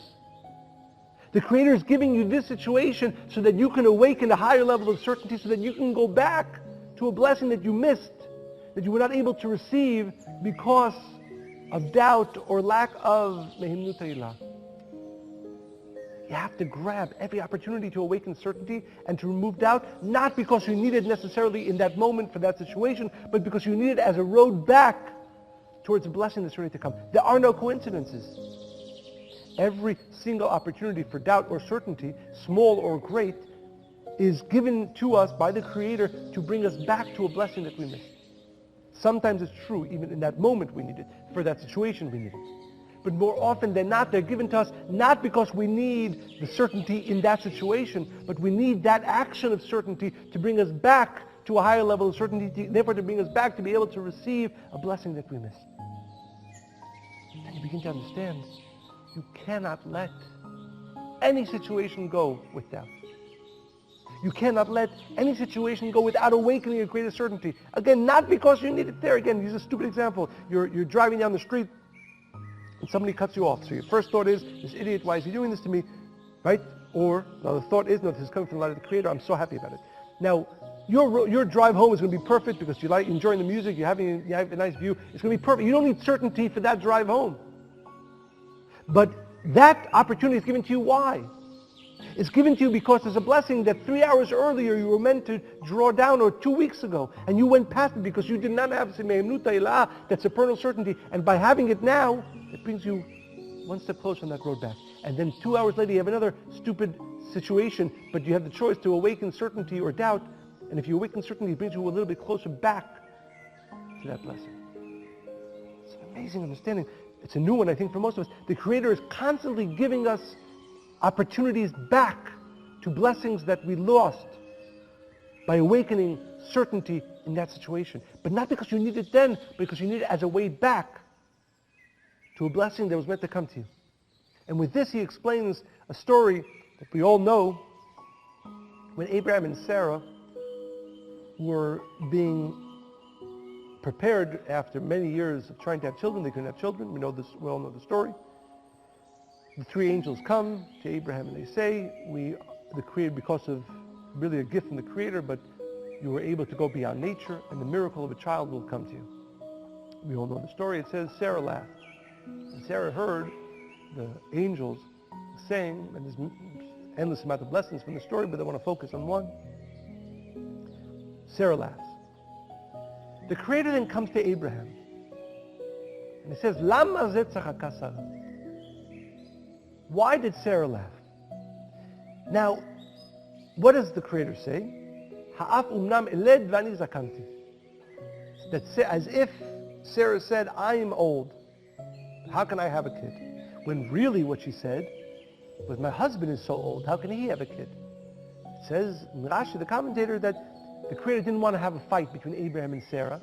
The Creator is giving you this situation so that you can awaken a higher level of certainty, so that you can go back to a blessing that you missed, that you were not able to receive because of doubt or lack of mehemnuta ilaha. You have to grab every opportunity to awaken certainty and to remove doubt, not because you need it necessarily in that moment for that situation, but because you need it as a road back towards a blessing that's ready to come. There are no coincidences. Every single opportunity for doubt or certainty, small or great, is given to us by the Creator to bring us back to a blessing that we missed. Sometimes it's true, even in that moment we need it, for that situation we need it. But more often than not, they're given to us not because we need the certainty in that situation, but we need that action of certainty to bring us back to a higher level of certainty, therefore to bring us back to be able to receive a blessing that we missed. Then you begin to understand you cannot let any situation go with doubt. You cannot let any situation go without awakening a greater certainty. Again, not because you need it there. Again, use a stupid example. You're driving down the street and somebody cuts you off. So your first thought is, this idiot, why is he doing this to me? Right? Or the thought is, no, this is coming from the light of the Creator. I'm so happy about it. Now, your drive home is going to be perfect because you like enjoying the music, you have a nice view. It's going to be perfect. You don't need certainty for that drive home. But that opportunity is given to you. Why? It's given to you because there's a blessing that 3 hours earlier you were meant to draw down, or 2 weeks ago, and you went past it because you did not have mehemnuta ilaha, that supernal certainty. And by having it now, it brings you one step closer on that road back. And then 2 hours later you have another stupid situation, but you have the choice to awaken certainty or doubt. And if you awaken certainty, it brings you a little bit closer back to that blessing. It's an amazing understanding. It's a new one, I think, for most of us. The Creator is constantly giving us opportunities back to blessings that we lost by awakening certainty in that situation. But not because you need it then, but because you need it as a way back to a blessing that was meant to come to you. And with this, he explains a story that we all know when Abraham and Sarah were being prepared after many years of trying to have children. They couldn't have children. We all know the story. The three angels come to Abraham and they say, the Creator, because of really a gift from the Creator, but you were able to go beyond nature, and the miracle of a child will come to you. We all know the story. It says Sarah laughed. And Sarah heard the angels saying, and there's endless amount of lessons from the story, but I want to focus on one. Sarah laughs. The Creator then comes to Abraham, and he says, Lama zeh tzachaka Sarah? Why did Sarah laugh? Now, what does the Creator say? Ha'af umnam eled v'ani zakanti. As if Sarah said, I'm old. How can I have a kid? When really what she said was, my husband is so old. How can he have a kid? It says in Rashi, the commentator, that the Creator didn't want to have a fight between Abraham and Sarah.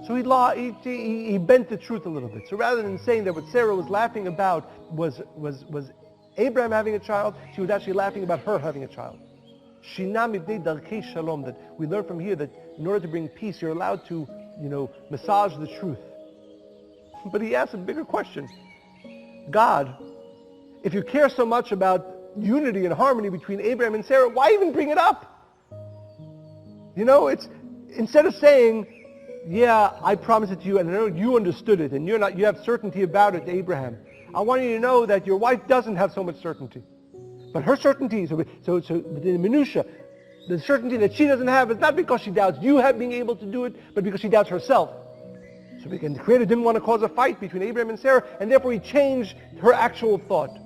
So he bent the truth a little bit. So rather than saying that what Sarah was laughing about was Abraham having a child, she was actually laughing about her having a child. Shina mibnei darkei shalom, that we learn from here that in order to bring peace, you're allowed to, massage the truth. But he asked a bigger question. God, if you care so much about unity and harmony between Abraham and Sarah, why even bring it up? It's instead of saying, yeah, I promised it to you, and I know you understood it, and you have certainty about it, Abraham. I want you to know that your wife doesn't have so much certainty. But her certainty, so the minutiae, the certainty that she doesn't have is not because she doubts you being able to do it, but because she doubts herself. So the Creator didn't want to cause a fight between Abraham and Sarah, and therefore he changed her actual thought.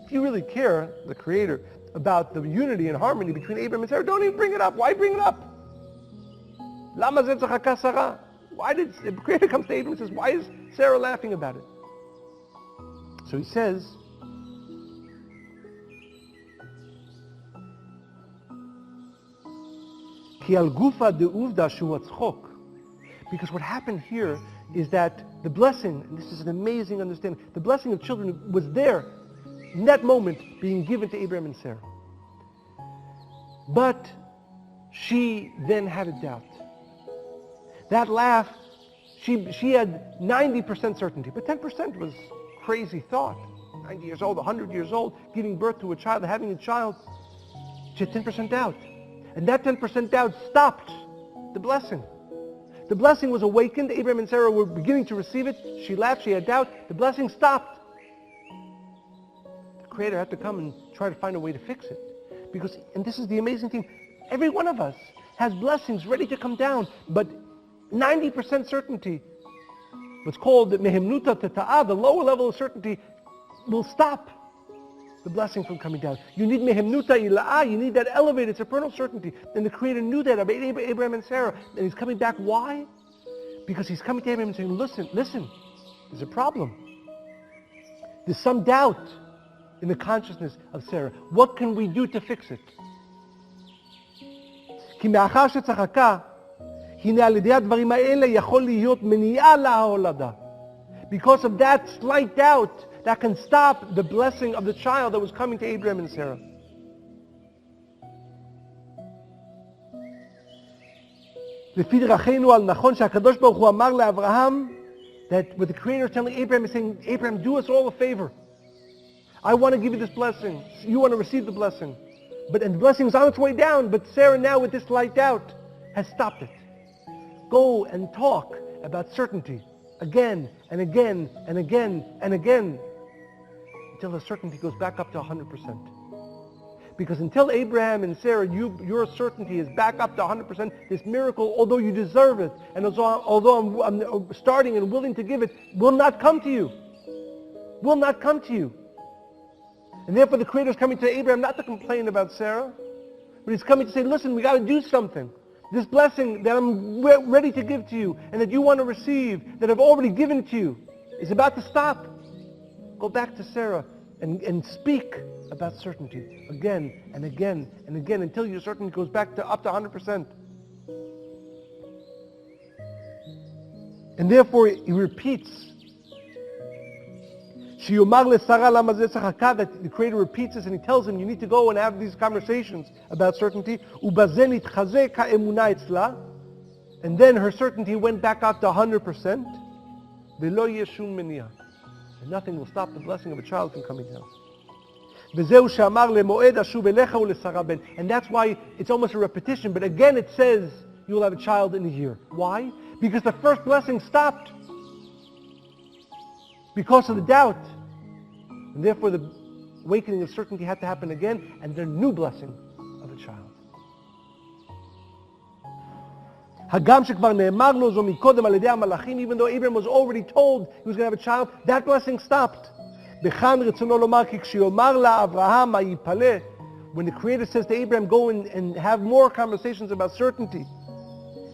If you really care, the Creator, about the unity and harmony between Abraham and Sarah, don't even bring it up. Why bring it up? Lama zeh tzachaka Sarah? Why did the Creator come to Abraham and says, why is Sarah laughing about it? So he says, Ki al gufa de'uvda shu hatzchok. Because what happened here is that the blessing, and this is an amazing understanding, the blessing of children was there in that moment being given to Abraham and Sarah. But she then had a doubt. That laugh, she had 90% certainty, but 10% was crazy thought. 90 years old, 100 years old, giving birth to a child, having a child. She had 10% doubt. And that 10% doubt stopped the blessing. The blessing was awakened. Abraham and Sarah were beginning to receive it. She laughed, she had doubt. The blessing stopped. The Creator had to come and try to find a way to fix it. Because, and this is the amazing thing, every one of us has blessings ready to come down, but 90% certainty, what's called the mehemnuta teta'ah, the lower level of certainty, will stop the blessing from coming down. You need mehemnuta ila'ah, you need that elevated supernal certainty. And the Creator knew that about Abraham and Sarah. And he's coming back. Why? Because he's coming to Abraham and saying, listen, there's a problem. There's some doubt in the consciousness of Sarah. What can we do to fix it? כי מאחר שצחקה, הנה על ידי הדברים האלה יכול להיות מניעה להולדה. Because of that slight doubt, that can stop the blessing of the child that was coming to Abraham and Sarah. לפי דרכינו על נכון שהקדוש ברוך הוא אמר לאברהם, that what the Creator is telling Abraham is saying, Abraham, do us all a favor. I want to give you this blessing. You want to receive the blessing. And the blessing is on its way down, but Sarah now with this light doubt has stopped it. Go and talk about certainty again and again and again and again until the certainty goes back up to 100%. Because until Abraham and Sarah, your certainty is back up to 100%, this miracle, although you deserve it, and although I'm starting and willing to give it, will not come to you. Will not come to you. And therefore the Creator is coming to Abraham not to complain about Sarah, but he's coming to say, listen, we got to do something. This blessing that I'm ready to give to you and that you want to receive, that I've already given to you, is about to stop. Go back to Sarah and speak about certainty again and again and again until your certainty goes back to up to 100%. And therefore he repeats, that the Creator repeats this and he tells him, you need to go and have these conversations about certainty. And then her certainty went back up to 100%. And nothing will stop the blessing of a child from coming down. And that's why it's almost a repetition, but again it says you will have a child in a year. Why? Because the first blessing stopped because of the doubt. And therefore the awakening of certainty had to happen again, and the new blessing of a child. Even though Abraham was already told he was going to have a child, when When the Creator says to Abraham, go and have more conversations about certainty.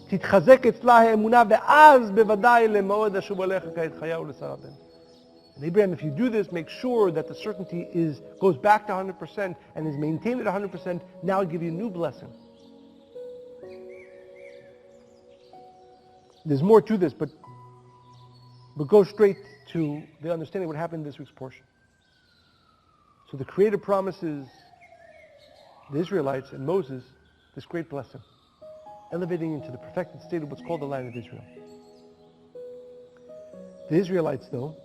תתחזק אצלה האמונה ואז בוודאי למועד אשוב עליך כעת חיה ולשרה בן. And Abraham, if you do this, make sure that the certainty goes back to 100% and is maintained at 100%. Now I give you a new blessing. There's more to this, but go straight to the understanding of what happened in this week's portion. So the Creator promises the Israelites and Moses this great blessing, elevating into the perfected state of what's called the land of Israel. The Israelites, though,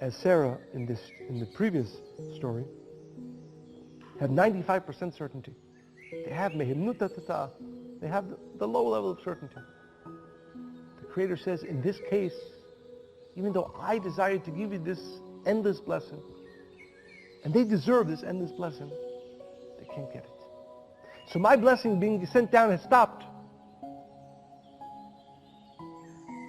as Sarah in the previous story, have 95% certainty. They have mehimnuta tata. They have the low level of certainty. The Creator says, in this case, even though I desire to give you this endless blessing, and they deserve this endless blessing, they can't get it. So my blessing being sent down has stopped.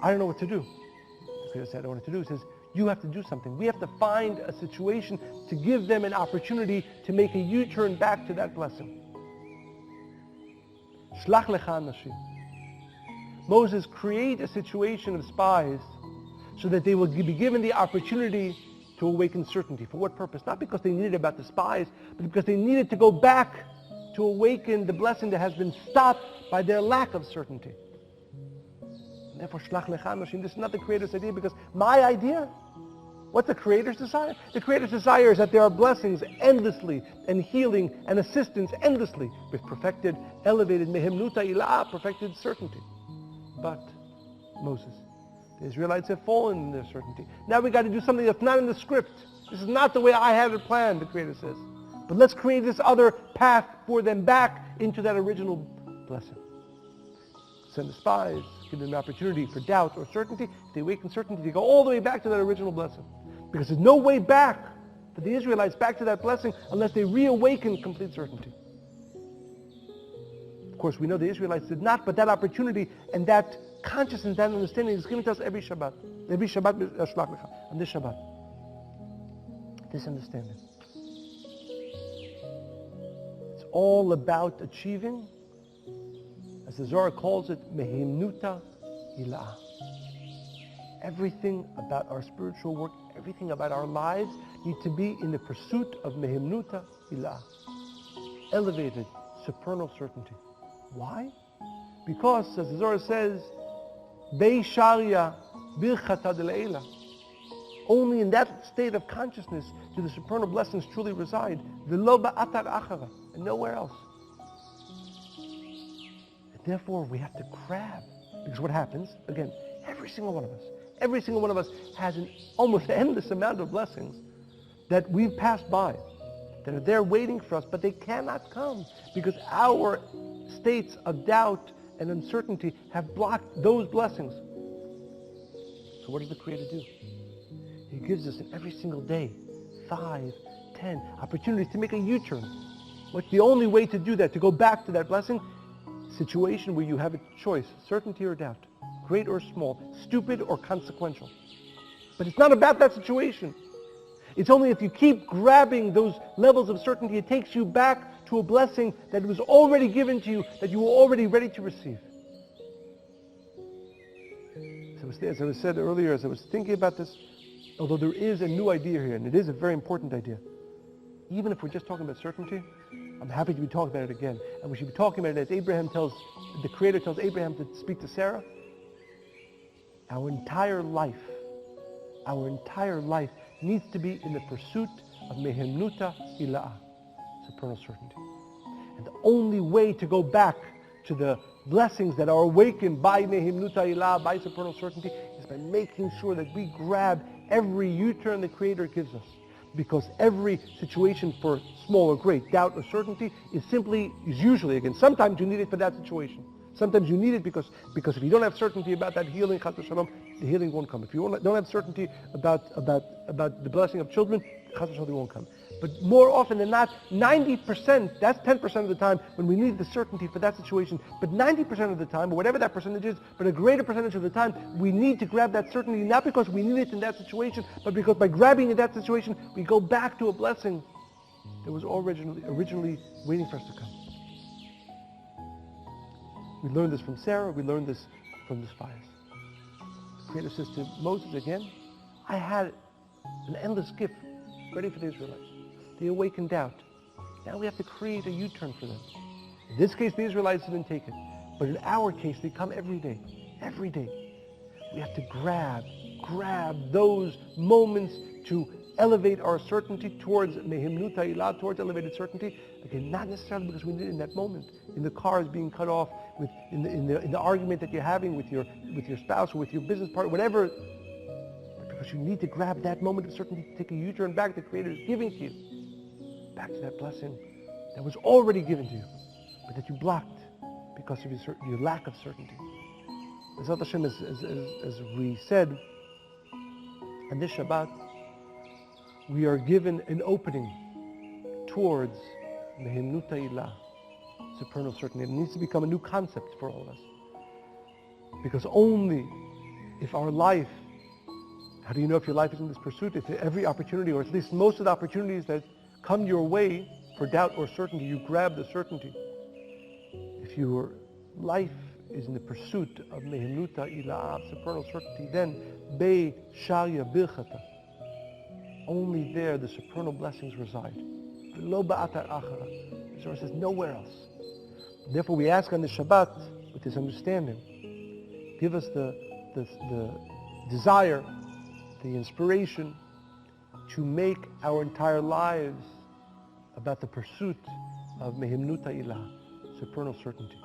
I don't know what to do. The Creator said, I don't know what to do. He says, you have to do something. We have to find a situation to give them an opportunity to make a U-turn back to that blessing. Shlach lecha. Moses, create a situation of spies so that they will be given the opportunity to awaken certainty. For what purpose? Not because they needed about the spies, but because they needed to go back to awaken the blessing that has been stopped by their lack of certainty. Therefore, Shlach lecha. This is not the Creator's idea, because my idea, what's the Creator's desire? The Creator's desire is that there are blessings endlessly, and healing and assistance endlessly, with perfected, elevated, mehimnuta ilah, perfected certainty. But Moses, the Israelites have fallen in their certainty. Now we got to do something that's not in the script. This is not the way I had it planned, the Creator says. But let's create this other path for them back into that original blessing. Send the spies, give them an opportunity for doubt or certainty. If they awaken certainty, they go all the way back to that original blessing. Because there's no way back for the Israelites back to that blessing unless they reawaken complete certainty. Of course, we know the Israelites did not, but that opportunity and that consciousness, that understanding is given to us every Shabbat. Every Shabbat, Shlach lecha, on this Shabbat. This understanding. It's all about achieving, as the Zohar calls it, mehimnuta ilah. Everything about our spiritual work, everything about our lives need to be in the pursuit of mehimnuta ilah. Elevated, supernal certainty. Why? Because, as the Zohar says, Bei Sharia Birchata Deleila. Only in that state of consciousness do the supernal blessings truly reside. V'lo ba'atar achara, and nowhere else. And therefore, we have to grab. Because what happens, again, every single one of us has an almost endless amount of blessings that we've passed by, that are there waiting for us, but they cannot come because our states of doubt and uncertainty have blocked those blessings. So what does the Creator do? He gives us in every single day 5, 10 opportunities to make a U-turn. What's the only way to do that, to go back to that blessing? Situation where you have a choice, certainty or doubt, great or small, stupid or consequential. But it's not about that situation. It's only if you keep grabbing those levels of certainty, it takes you back to a blessing that was already given to you, that you were already ready to receive. As I said earlier, as I was thinking about this, although there is a new idea here, and it is a very important idea, even if we're just talking about certainty, I'm happy to be talking about it again. And we should be talking about it as the Creator tells Abraham to speak to Sarah. Our entire life needs to be in the pursuit of mehimnuta ilah, supernal certainty. And the only way to go back to the blessings that are awakened by mehimnuta ilah, by supernal certainty, is by making sure that we grab every U-turn the Creator gives us. Because every situation, for small or great, doubt or certainty, is usually, again, sometimes you need it for that situation. Sometimes you need it because if you don't have certainty about that healing, chas v'shalom, the healing won't come. If you don't have certainty about the blessing of children, chas v'shalom, they won't come. But more often than not, 90%, that's 10% of the time when we need the certainty for that situation. But 90% of the time, or whatever that percentage is, but a greater percentage of the time, we need to grab that certainty, not because we need it in that situation, but because by grabbing in that situation, we go back to a blessing that was originally waiting for us to come. We learned this from Sarah, we learned this from the spies. The Creator says to Moses again, I had an endless gift ready for the Israelites. They awakened doubt. Now we have to create a U-turn for them. In this case, the Israelites didn't take it. But in our case, they come every day. Every day. We have to grab those moments to elevate our certainty towards mehimnut ha'ilah, towards elevated certainty. Again, not necessarily because we need it in that moment. In the cars being cut off, in the argument that you're having with your spouse or with your business partner, whatever. But because you need to grab that moment of certainty to take a U-turn back the Creator is giving to you. Back to that blessing that was already given to you, but that you blocked because of your lack of certainty. As Hashem, as we said, on this Shabbat, we are given an opening towards mehimnut ha'ilah, supernal certainty. It needs to become a new concept for all of us. Because only if our life, how do you know if your life is in this pursuit? If every opportunity, or at least most of the opportunities that come your way for doubt or certainty, you grab the certainty. If your life is in the pursuit of mehimnut ha'ilah, supernal certainty, then be sharya birchata. Only there the supernal blessings reside. Lo ba'atar achara. The Zohar says nowhere else. Therefore we ask on the Shabbat with this understanding, give us the desire, the inspiration to make our entire lives about the pursuit of mehimnut ha'ilah, supernal certainty.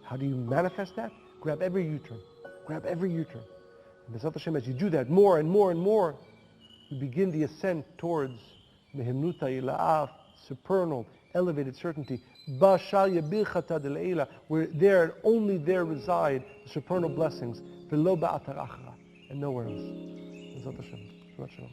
How do you manifest that? Grab every U-turn. Grab every U-turn. And B'ezrat Hashem, as you do that more and more and more, you begin the ascent towards mehimnut ha'ilah, supernal, elevated certainty. Ba shalya birchata de'leila, where there and only there reside the supernal blessings. V'lo ba'atar achara, and nowhere else. B'ezrat Hashem. Shabbat shalom.